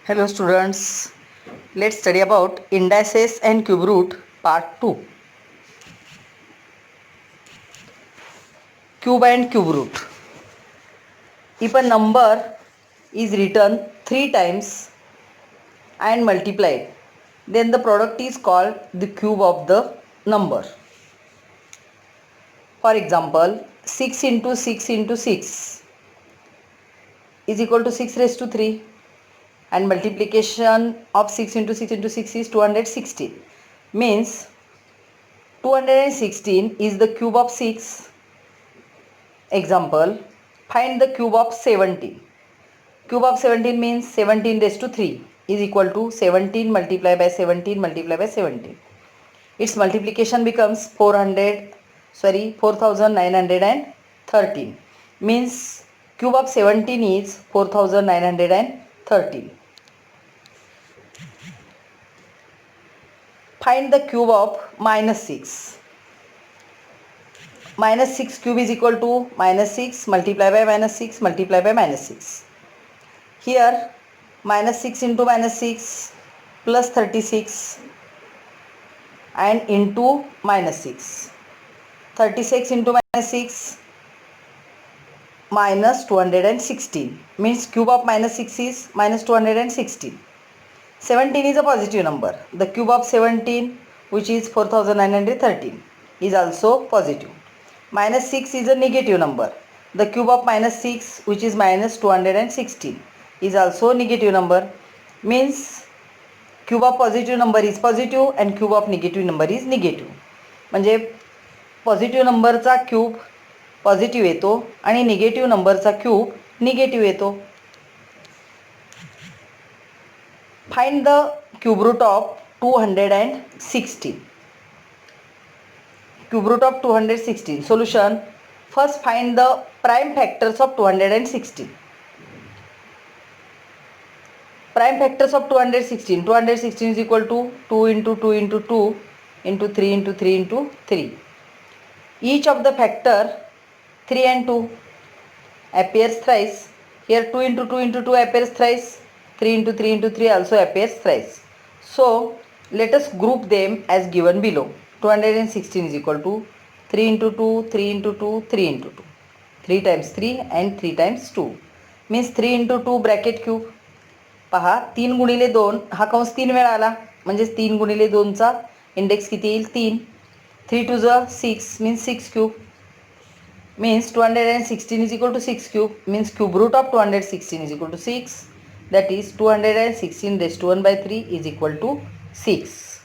Hello students, let's study about indices and cube root part 2. Cube and cube root. If a number is written 3 times and multiplied, then the product is called the cube of the number. For example, 6 into 6 into 6 is equal to 6 raised to 3, and multiplication of 6 into 6 into 6 is 216. Means 216 is the cube of 6. Example, find the cube of 17. Cube of 17 means 17 raised to 3 is equal to 17 multiplied by 17 multiplied by 17. Its multiplication becomes 4913. Means cube of 17 is 4913. Find the cube of minus 6. Minus 6 cube is equal to minus 6 multiplied by minus 6 multiplied by minus 6. Here minus 6 into minus 6 plus 36 and into minus 6. 36 into minus 6 minus 216 means cube of minus 6 is minus 216. 17 is a positive number. The cube of 17, which is 4913, is also positive. Minus 6 is a negative number. The cube of minus 6, which is minus 216, is also negative number. Means cube of positive number is positive and cube of negative number is negative. म्हणजे positive नंबरचा cube positive येतो आणि negative नंबरचा cube negative येतो. Find the cube root of 216. Cube root of 216. Solution. First find the prime factors of 216. Prime factors of 216. 216 is equal to 2 into 2 into 2 into 3 into 3 into 3. Each of the factor 3 and 2 appears thrice. Here 2 into 2 into 2 appears thrice. 3 into 3 into 3 also appears thrice. So let us group them as given below. 216 is equal to 3 into 2, 3 into 2, 3 into 2. 3 times 3 and 3 times 2 means 3 into 2 bracket cube. पहा 3 गुणिले 2 हा कंस 3 वेळा आला म्हणजे 3 गुणिले 2 चा index किती येईल 3. 3 to the 6 means 6 cube. Means 216 is equal to 6 cube. Means cube root of 216 is equal to 6. That is 216 raised to 1 by 3 is equal to 6.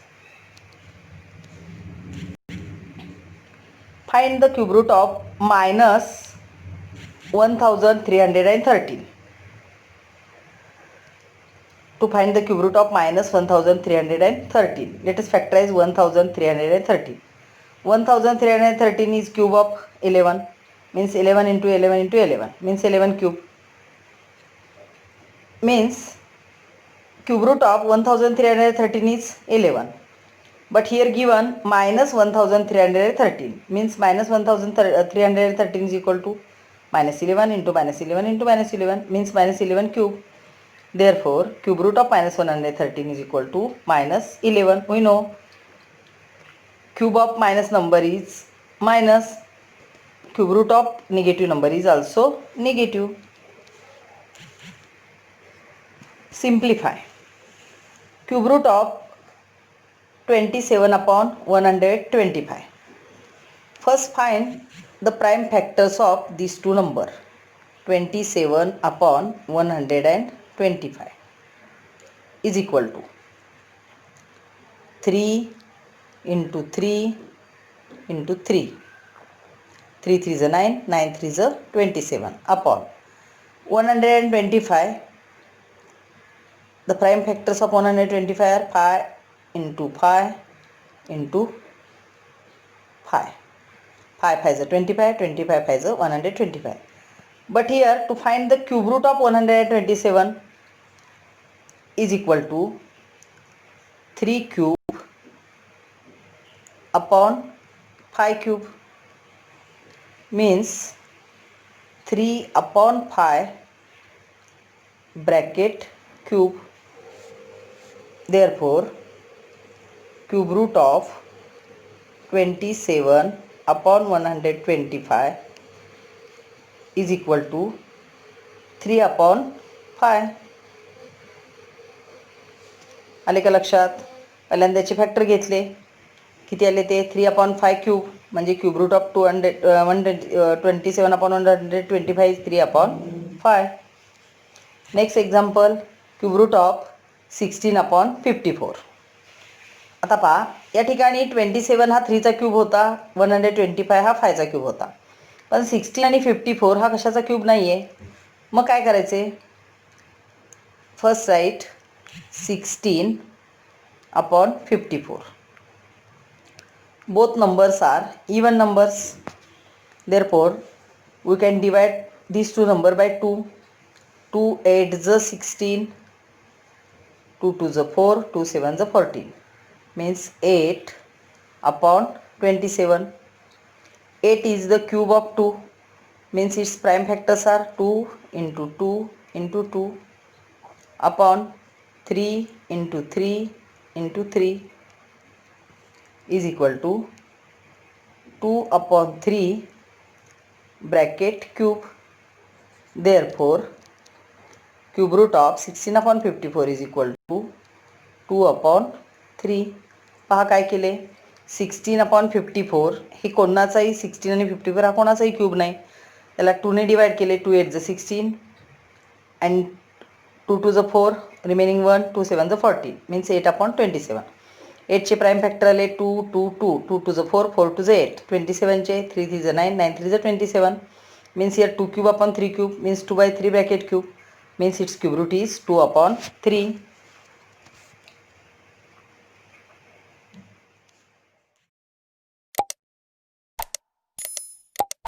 Find the cube root of minus 1313. To find the cube root of minus 1313, let us factorize 1313. 1313 is cube of 11, means 11 into 11 into 11 means 11 cube. Means cube root of 1313 is 11. But here given minus 1313 means minus 1313 is equal to minus 11 into minus 11 into minus 11 means minus 11 cube. Therefore cube root of minus 113 is equal to minus 11. We know cube of minus number is minus, cube root of negative number is also negative. Simplify. Cube root of 27 upon 125. First find the prime factors of these two numbers. 27 upon 125 is equal to 3 into 3 into 3. 3 3 is a 9, 9 3 is a 27 upon 125. The prime factors of 125 are 5 into 5 into 5. 5 5 is a 25, 25 5 is a 125. But here to find the cube root of 127 is equal to 3 cube upon 5 cube. Means 3 upon 5 bracket cube Therefore, cube root of 27 upon 125 is equal to 3 upon 5. आले का लक्षात? पहिल्यांदाचे factor घेतले, किती आले ते 3 upon 5 cube, म्हणजे cube root of 127 upon 125 is 3 upon 5. Next example, cube root of 16 upon 54. आता पहा, या ठिकाणी 27 हा 3चा क्यूब होता, 125 हा 5चा क्यूब होता, पण 16 आणि 54 हा कशाचा क्यूब नाही आहे. मग काय करायचे? First write 16 upon 54. Both numbers are even numbers. Therefore, we can divide these two numbers by 2. 2 8 is 16, 2 2 is 4, 2 7 is 14. Means 8 upon 27. 8 is the cube of 2. Means its prime factors are 2 into 2 into 2 upon 3 into 3 into 3 is equal to 2 upon 3 bracket cube. Therefore, cube root of 16 upon 54 is equal to 2 upon 3. पहा काय केले, 16 upon 54 हे कोणाचाही 16 आणि 54 हा कोणाचाही cube नाही, त्याला 2 ने डिवाइड केले. 2 8 is 16 and 2 2 is 4, remaining 1, 2 7 is 14, means 8 upon 27. 8 चे प्राइम फॅक्टर आले 2 2 2, 2 2 is 4, 4 2 is 8. 27 चे 3 3 is 9, 9 3 is 27. Means here 2 cube upon 3 cube means 2 by 3 bracket cube, means its cube root is 2 upon 3.